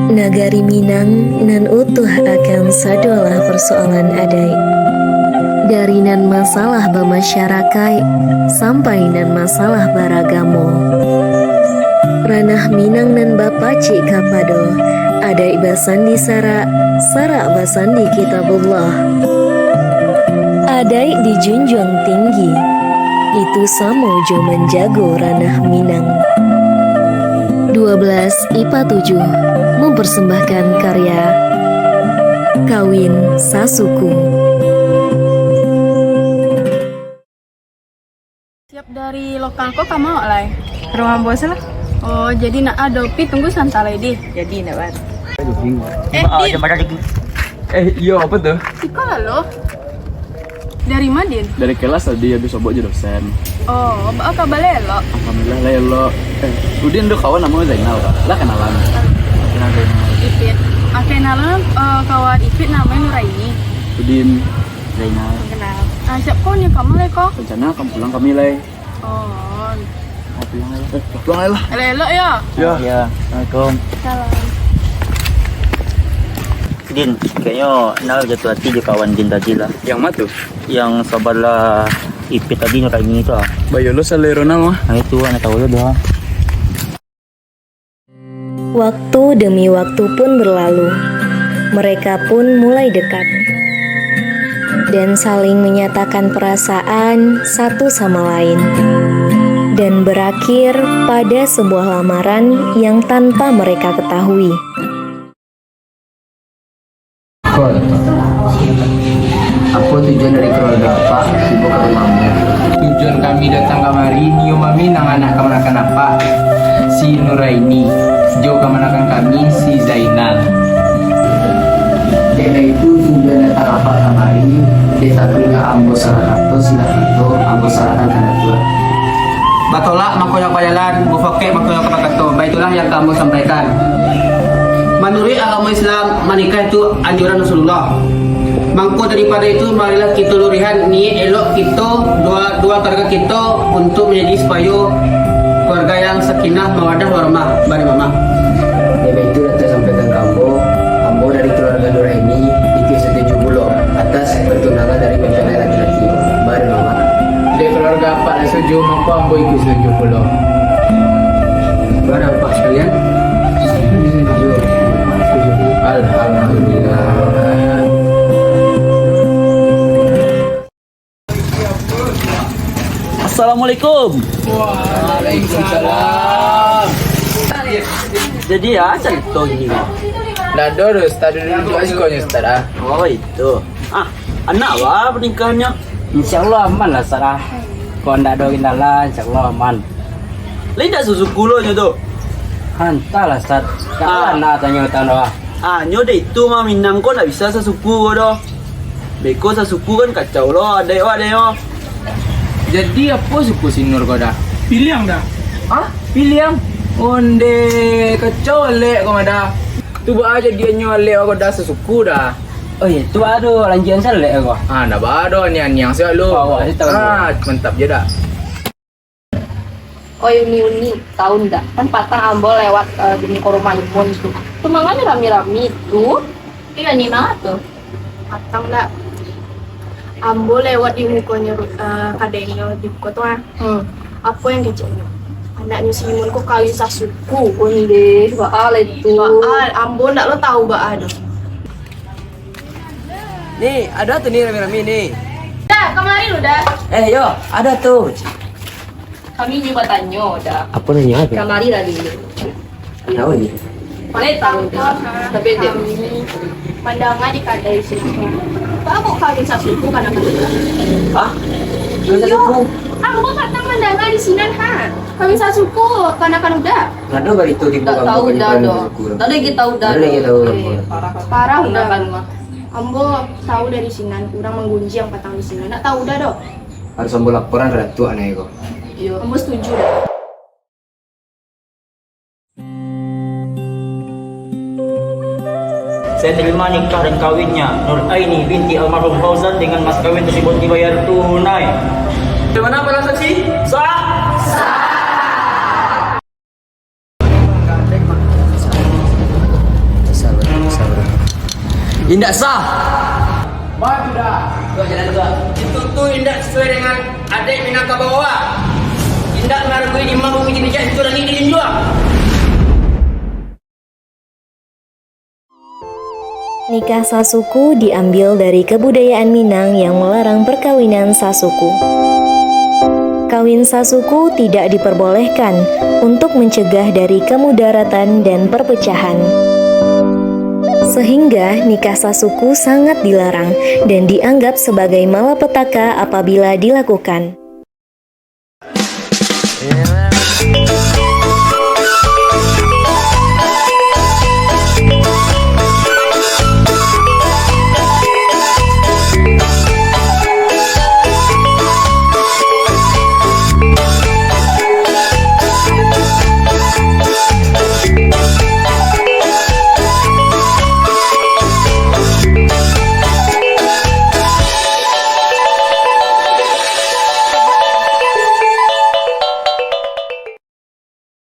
Nagari Minang nan utuh akan sadolah persoalan adai. Dari nan masalah bamasyarakat sampai nan masalah baragamo. Ranah Minang nan bapaci kapado, adai basandi sara basandi kitabullah. Adai dijunjung tinggi, itu samojo menjago ranah Minang. 12 IPA 7 mempersembahkan karya Kawin Sasuku. Siap dari lokal kok kamu alai? Rumah bos lah. Oh, jadi nak adopi tunggu santai di. Jadi nak buat. Iya apa tuh? Sekolah lo. Dari Madin? Dari kelas tadi habis sobok aja dosen. Oh, apa kabar lo? Alhamdulillah lah ya lo. Udin udah kawan namanya Zainal kak. Lah kenalan. Kenal Zainal. Ipit. Kenalan kawan Ipit namanya Nuraini. Udin Zainal. Kenal. Siap kok nih kamu le kok? Rencana kamu pulang kami leh. Oh. Pulang aja. Pulang aja lah. Lo ya? Ya. Assalamualaikum. Salam. Din, kayaknya nak jatuh hati je kawan Din tadi lah. Yang mana tuh? Yang sabarlah Ipit tadi nak kayak gini tu lah. Bayo lo selero nama. Nah itu anak tahu lah dah. Waktu demi waktu pun berlalu. Mereka pun mulai dekat dan saling menyatakan perasaan satu sama lain. Dan berakhir pada sebuah lamaran yang tanpa mereka ketahui. Apa tujuan dari keluarga Pak sibuk ke rumahmu? Tujuan kami datang kemari Nio Mami nang anak kemanakan apa? Si Nuraini. Jo kemanakan kami si Zainal. Karena itu tujuan datang apa kemari? Desa Tuliga Ambo Sarakato Silakato Ambo Sarakan Kanatua. Batolak makoyak payalan, bufoke makoyak kapakato. Baitulah yang kamu sampaikan. Menurut agama Islam, menikah itu anjuran Rasulullah. Mangko daripada itu, marilah kita lurihan ni elok kita dua keluarga kita untuk menjadi supaya keluarga yang sakinah mawadah warahmah bareng mama. Dari itu datang sampaikan kamu dari keluarga Nuraini itu setuju belum atas pertunangan dari mempelai laki-laki bareng mama. Dari keluarga Pak setuju, mangko ambo ikut setuju belum. Barang Pak sekalian. Setuju. Alhamdulillah. Assalamualaikum. Waalaikumsalam. Jadi ya cerita gini. Dah dorus, tadi dulu sekolahnya Ustaz. Oh itu. Anak wah pernikahannya. InsyaAllah aman lah Sarah. Kau ndak ada kendala, InsyaAllah aman. Lihat susuku lo tu. Entahlah Ustaz. Jangan nak tanya utang doa. Nyoda itu mah Minang kau ndak bisa sesuku kau doh. Beko sesuku kan kacau lo, ada yo. Jadi apa suku sinur kau dah? Pilih yang dah. Pilih yang onde kacau lek kau dah. Tu buat aja dia nyolek kau dah sesuku dah. Oh iya, tu ada lanjian selek kau. Nak bado ni yang siap lu. Awak ni tahu. Mantap je dah. Oh uni tahu ndak kan patang ambol lewat demi koruma imun itu tumangannya rami-rami itu iya nih mana tuh Patang dah. Ambo lewat di mukanya kadangnya di kota. Apa yang kecilnya? Anaknya si Imun kok kali sasuku. onde baal itu Baal, Ambo ndak lo tahu baal. Nih, ada tuh nih rame-rame nih. dah kemarin udah Yo, ada tuh. kami juga tanya udah Apa nanya apa? kemarin lagi Tahu ni. mana tahu tapi dia Pandangan di kadai sini. Aku kali sasuku karena Hah? Yo, Ambo patang pandangan di sini kan. Kami sasuku karena kan udah. Ngado bari tu di tak tahu udah dong tadi kita udah Ada lagi tahu. Parah udah kan kan. Ambo tahu dari sini kurang menggunjing patang di sini. Ndak tahu udah dong. Harus ambil laporan ratu anak kau. iya Ambo setuju dah. Saya terima nikah dan kawinnya Nuraini binti almarhum Fauzan dengan mas kawin tersebut dibayar tunai. Bagaimana para saksi? Sah. Indak sah. Itu tuh indak sesuai dengan adik Minangkabau. Indak menghargai di mampu bikin bijak itu lagi diinjuang. Nikah sasuku diambil dari kebudayaan Minang yang melarang perkawinan sasuku. Kawin sasuku tidak diperbolehkan untuk mencegah dari kemudaratan dan perpecahan. Sehingga nikah sasuku sangat dilarang dan dianggap sebagai malapetaka apabila dilakukan. Yeah.